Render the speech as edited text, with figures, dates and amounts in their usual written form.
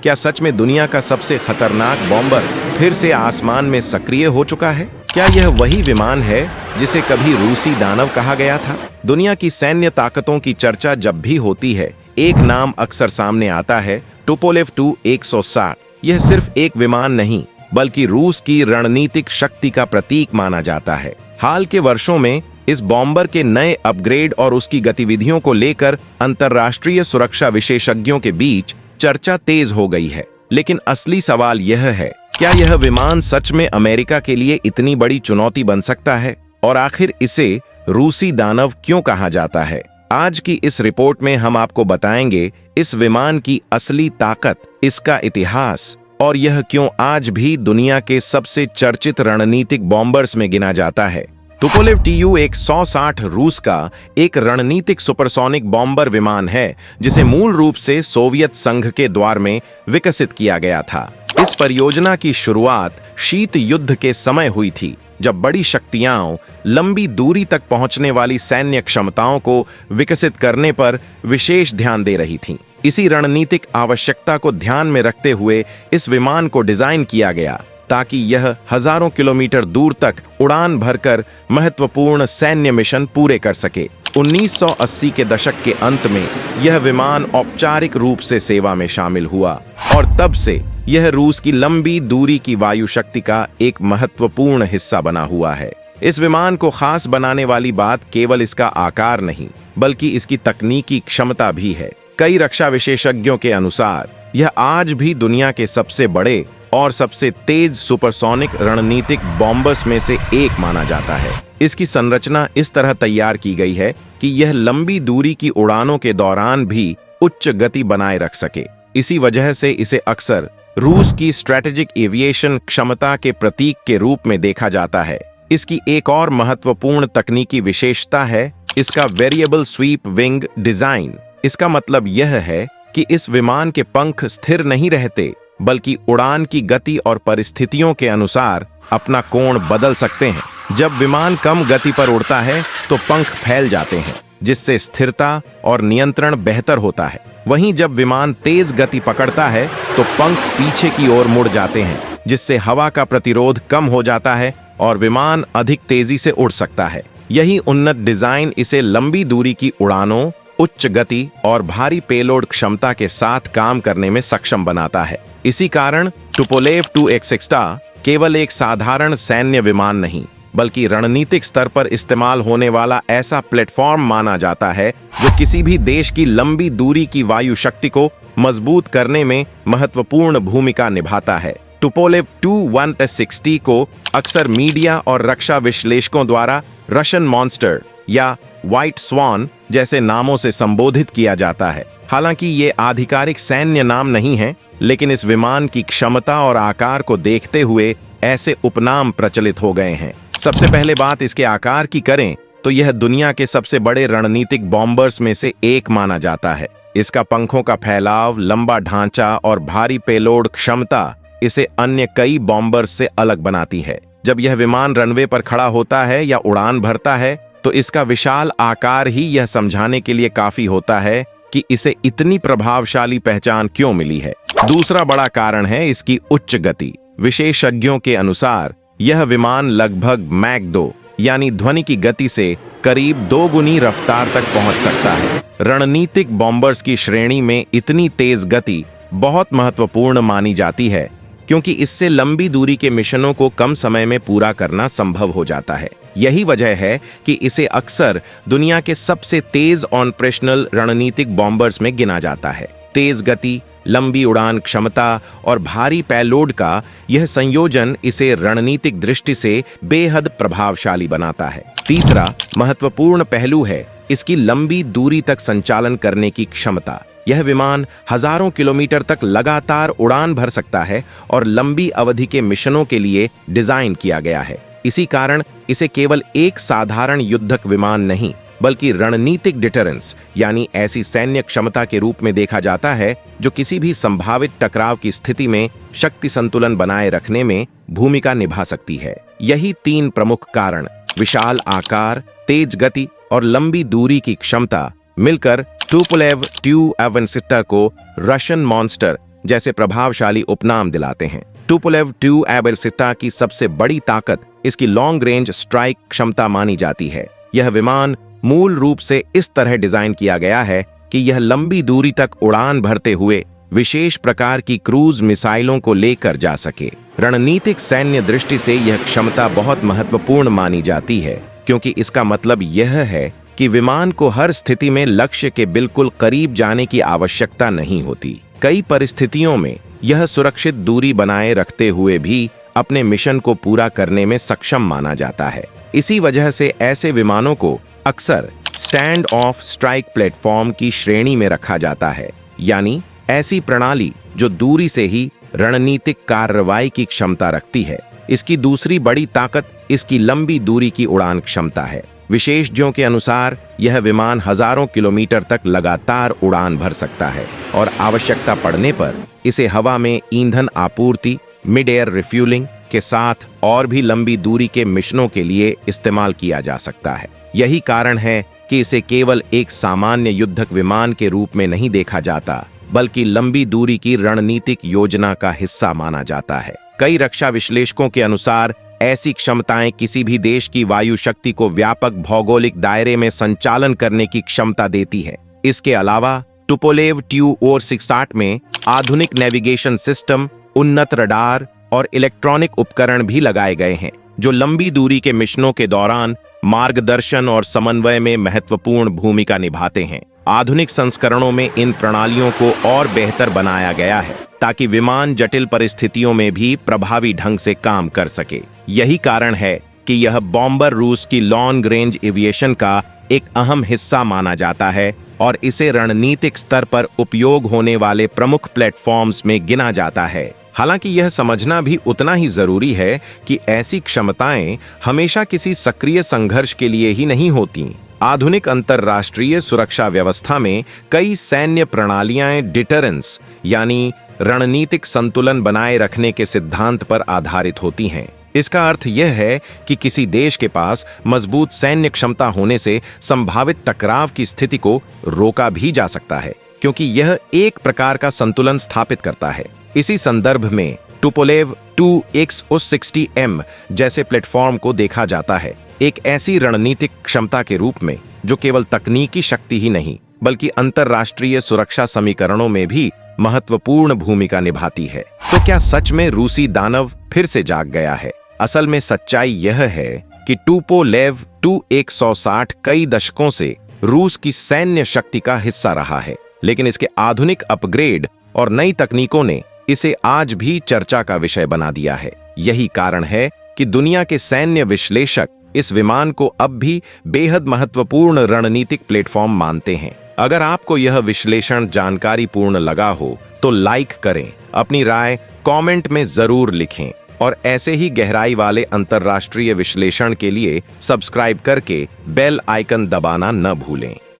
क्या सच में दुनिया का सबसे खतरनाक बॉम्बर फिर से आसमान में सक्रिय हो चुका है? क्या यह वही विमान है जिसे कभी रूसी दानव कहा गया था? दुनिया की सैन्य ताकतों की चर्चा जब भी होती है, एक नाम अक्सर सामने आता है, टुपोलेव Tu-160। यह सिर्फ एक विमान नहीं, बल्कि रूस की रणनीतिक शक्ति का प्रतीक माना जाता है। हाल के वर्षों में इस बॉम्बर के नए अपग्रेड और उसकी गतिविधियों को लेकर अंतर्राष्ट्रीय सुरक्षा विशेषज्ञों के बीच चर्चा तेज हो गई है। लेकिन असली सवाल यह है, क्या यह विमान सच में अमेरिका के लिए इतनी बड़ी चुनौती बन सकता है? और आखिर इसे रूसी दानव क्यों कहा जाता है? आज की इस रिपोर्ट में हम आपको बताएंगे इस विमान की असली ताकत, इसका इतिहास और यह क्यों आज भी दुनिया के सबसे चर्चित रणनीतिक बॉम्बर्स में गिना जाता है। तुपोलेव Tu-160 रूस का एक रणनीतिक सुपरसोनिक बॉम्बर विमान है, जिसे मूल रूप से सोवियत संघ के द्वार में विकसित किया गया था। इस परियोजना की शुरुआत शीत युद्ध के समय हुई थी, जब बड़ी शक्तियां लंबी दूरी तक पहुंचने वाली सैन्य क्षमताओं को विकसित करने पर विशेष ध्यान दे रही थीं। इसी रणनीतिक आवश्यकता को ध्यान में रखते हुए इस विमान को डिजाइन किया गया, ताकि यह हजारों किलोमीटर दूर तक उड़ान भरकर महत्वपूर्ण सैन्य मिशन पूरे कर सके। 1980 के दशक के अंत में यह विमान औपचारिक रूप से सेवा में शामिल हुआ और तब से यह रूस की लंबी दूरी की वायु शक्ति का एक महत्वपूर्ण हिस्सा बना हुआ है। इस विमान को खास बनाने वाली बात केवल इसका आकार नहीं, बल्कि इसकी तकनीकी क्षमता भी है। कई रक्षा विशेषज्ञों के अनुसार यह आज भी दुनिया के सबसे बड़े और सबसे तेज सुपरसोनिक रणनीतिक बॉम्बर्स में से एक माना जाता है। इसकी संरचना इस तरह तैयार की गई है कि यह लंबी दूरी की उड़ानों के दौरान भी उच्च गति बनाए रख सके। इसी वजह से इसे अक्सर रूस की स्ट्रेटेजिक एविएशन क्षमता के प्रतीक के रूप में देखा जाता है। इसकी एक और महत्वपूर्ण तकनीकी विशेषता है इसका वेरिएबल स्वीप विंग डिजाइन। इसका मतलब यह है कि इस विमान के पंख स्थिर नहीं रहते, बल्कि उड़ान की गति और परिस्थितियों के अनुसार अपना कोण बदल सकते हैं। जब विमान कम गति पर उड़ता है तो पंख फैल जाते हैं, जिससे स्थिरता और नियंत्रण बेहतर होता है। वहीं जब विमान तेज गति पकड़ता है तो पंख पीछे की ओर मुड़ जाते हैं, जिससे हवा का प्रतिरोध कम हो जाता है और विमान अधिक तेजी से उड़ सकता है। यही उन्नत डिजाइन इसे लंबी दूरी की उड़ानों, उच्च गति और भारी पेलोड क्षमता के साथ काम करने में सक्षम बनाता है। इसी कारण टुपोलेव Tu-160 केवल एक साधारण सैन्य विमान नहीं, बल्कि रणनीतिक स्तर पर इस्तेमाल होने वाला ऐसा प्लेटफॉर्म माना जाता है जो किसी भी देश की लंबी दूरी की वायु शक्ति को मजबूत करने में महत्वपूर्ण भूमिका निभाता है। टुपोलेव Tu-160 को अक्सर मीडिया और रक्षा विश्लेषकों द्वारा रशियन मॉन्स्टर या व्हाइट स्वान जैसे नामों से संबोधित किया जाता है। हालांकि ये आधिकारिक सैन्य नाम नहीं है, लेकिन इस विमान की क्षमता और आकार को देखते हुए ऐसे उपनाम प्रचलित हो गए हैं। सबसे पहले बात इसके आकार की करें तो यह दुनिया के सबसे बड़े रणनीतिक बॉम्बर्स में से एक माना जाता है। इसका पंखों का फैलाव, लंबा ढांचा और भारी पेलोड क्षमता इसे अन्य कई बॉम्बर्स से अलग बनाती है। जब यह विमान रनवे पर खड़ा होता है या उड़ान भरता है तो इसका विशाल आकार ही यह समझाने के लिए काफी होता है कि इसे इतनी प्रभावशाली पहचान क्यों मिली है। दूसरा बड़ा कारण है इसकी उच्च गति। विशेषज्ञों के अनुसार यह विमान लगभग मैक 2 यानी ध्वनि की गति से करीब 2 गुनी रफ्तार तक पहुंच सकता है। रणनीतिक बॉम्बर्स की श्रेणी में इतनी तेज गति बहुत महत्वपूर्ण मानी जाती है, क्योंकि इससे लंबी दूरी के मिशनों को कम समय में पूरा करना संभव हो जाता है। यही वजह है कि इसे अक्सर दुनिया के सबसे तेज ऑपरेशनल रणनीतिक बॉम्बर्स में गिना जाता है। तेज गति, लंबी उड़ान क्षमता और भारी पेलोड का यह संयोजन इसे रणनीतिक दृष्टि से बेहद प्रभावशाली बनाता है। तीसरा महत्वपूर्ण पहलू है इसकी लंबी दूरी तक संचालन करने की क्षमता। यह विमान हजारों किलोमीटर तक लगातार उड़ान भर सकता है और लंबी अवधि के मिशनों के लिए डिजाइन किया गया है। इसी कारण इसे केवल एक साधारण युद्धक विमान नहीं, बल्कि रणनीतिक डिटरेंस यानी ऐसी सैन्य क्षमता के रूप में देखा जाता है जो किसी भी संभावित टकराव की स्थिति में शक्ति संतुलन बनाए रखने में भूमिका निभा सकती है। यही 3 प्रमुख कारण, विशाल आकार, तेज गति और लंबी दूरी की क्षमता, मिलकर टुपोलेव Tu-160 को रशियन मॉन्स्टर जैसे प्रभावशाली उपनाम दिलाते हैं। टुपोलेव 2 एबेरसिटा की सबसे बड़ी ताकत इसकी लॉन्ग रेंज स्ट्राइक क्षमता मानी जाती है। यह विमान मूल रूप से इस तरह डिजाइन किया गया है कि यह लंबी दूरी तक उड़ान भरते हुए विशेष प्रकार की क्रूज मिसाइलों को लेकर जा सके। रणनीतिक सैन्य दृष्टि से यह क्षमता बहुत महत्वपूर्ण मानी जाती है, क्योंकि इसका मतलब यह है कि विमान को हर स्थिति में लक्ष्य के बिल्कुल करीब जाने की आवश्यकता नहीं होती। कई परिस्थितियों में यह सुरक्षित दूरी बनाए रखते हुए भी अपने मिशन को पूरा करने में सक्षम माना जाता है। इसी वजह से ऐसे विमानों को अक्सर स्टैंड ऑफ स्ट्राइक प्लेटफॉर्म की श्रेणी में रखा जाता है, यानी ऐसी प्रणाली जो दूरी से ही रणनीतिक कार्रवाई की क्षमता रखती है। इसकी दूसरी बड़ी ताकत इसकी लंबी दूरी की उड़ान क्षमता है। विशेषज्ञों के अनुसार यह विमान हजारों किलोमीटर तक लगातार उड़ान भर सकता है और आवश्यकता पड़ने पर इसे हवा में ईंधन आपूर्ति, मिड एयर रिफ्यूलिंग के साथ और भी लंबी दूरी के मिशनों के लिए इस्तेमाल किया जा सकता है। यही कारण है कि इसे केवल एक सामान्य युद्धक विमान के रूप में नहीं देखा जाता, बल्कि लंबी दूरी की रणनीतिक योजना का हिस्सा माना जाता है। कई रक्षा विश्लेषकों के अनुसार ऐसी क्षमताएं किसी भी देश की वायु शक्ति को व्यापक भौगोलिक दायरे में संचालन करने की क्षमता देती है। इसके अलावा टुपोलेव Tu-60 में आधुनिक नेविगेशन सिस्टम, उन्नत रडार और इलेक्ट्रॉनिक उपकरण भी लगाए गए हैं, जो लंबी दूरी के मिशनों के दौरान मार्गदर्शन और समन्वय में महत्वपूर्ण भूमिका निभाते हैं। आधुनिक संस्करणों में इन प्रणालियों को और बेहतर बनाया गया है ताकि विमान जटिल परिस्थितियों में भी प्रभावी ढंग से काम कर सके। यही कारण है कि यह बॉम्बर रूस की लॉन्ग रेंज एविएशन का एक अहम हिस्सा माना जाता है और इसे रणनीतिक स्तर पर उपयोग होने वाले प्रमुख प्लेटफॉर्म्स में गिना जाता है। हालांकि यह समझना भी उतना ही जरूरी है कि ऐसी क्षमताएं हमेशा किसी सक्रिय संघर्ष के लिए ही नहीं होती। आधुनिक अंतर्राष्ट्रीय सुरक्षा व्यवस्था में कई सैन्य प्रणालियां डिटरेंस यानी रणनीतिक संतुलन बनाए रखने के सिद्धांत पर आधारित होती हैं। इसका अर्थ यह है कि किसी देश के पास मजबूत सैन्य क्षमता होने से संभावित टकराव की स्थिति को रोका भी जा सकता है, क्योंकि यह एक प्रकार का संतुलन स्थापित करता है। इसी संदर्भ में टुपोलेव 2X-60M जैसे प्लेटफॉर्म को देखा जाता है एक ऐसी रणनीतिक क्षमता के रूप में जो केवल तकनीकी शक्ति ही नहीं बल्कि अंतर्राष्ट्रीय सुरक्षा समीकरणों में भी महत्वपूर्ण भूमिका निभाती है। तो क्या सच में रूसी दानव फिर से जाग गया है? असल में सच्चाई यह है कि टुपोलेव Tu-160 कई दशकों से रूस की सैन्य शक्ति का हिस्सा रहा है, लेकिन इसके आधुनिक अपग्रेड और नई तकनीकों ने इसे आज भी चर्चा का विषय बना दिया है। यही कारण है कि दुनिया के सैन्य विश्लेषक इस विमान को अब भी बेहद महत्वपूर्ण रणनीतिक प्लेटफॉर्म मानते हैं। अगर आपको यह विश्लेषण जानकारीपूर्ण लगा हो तो लाइक करें, अपनी राय कमेंट में जरूर लिखें और ऐसे ही गहराई वाले अंतर्राष्ट्रीय विश्लेषण के लिए सब्सक्राइब करके बेल आइकन दबाना न भूलें।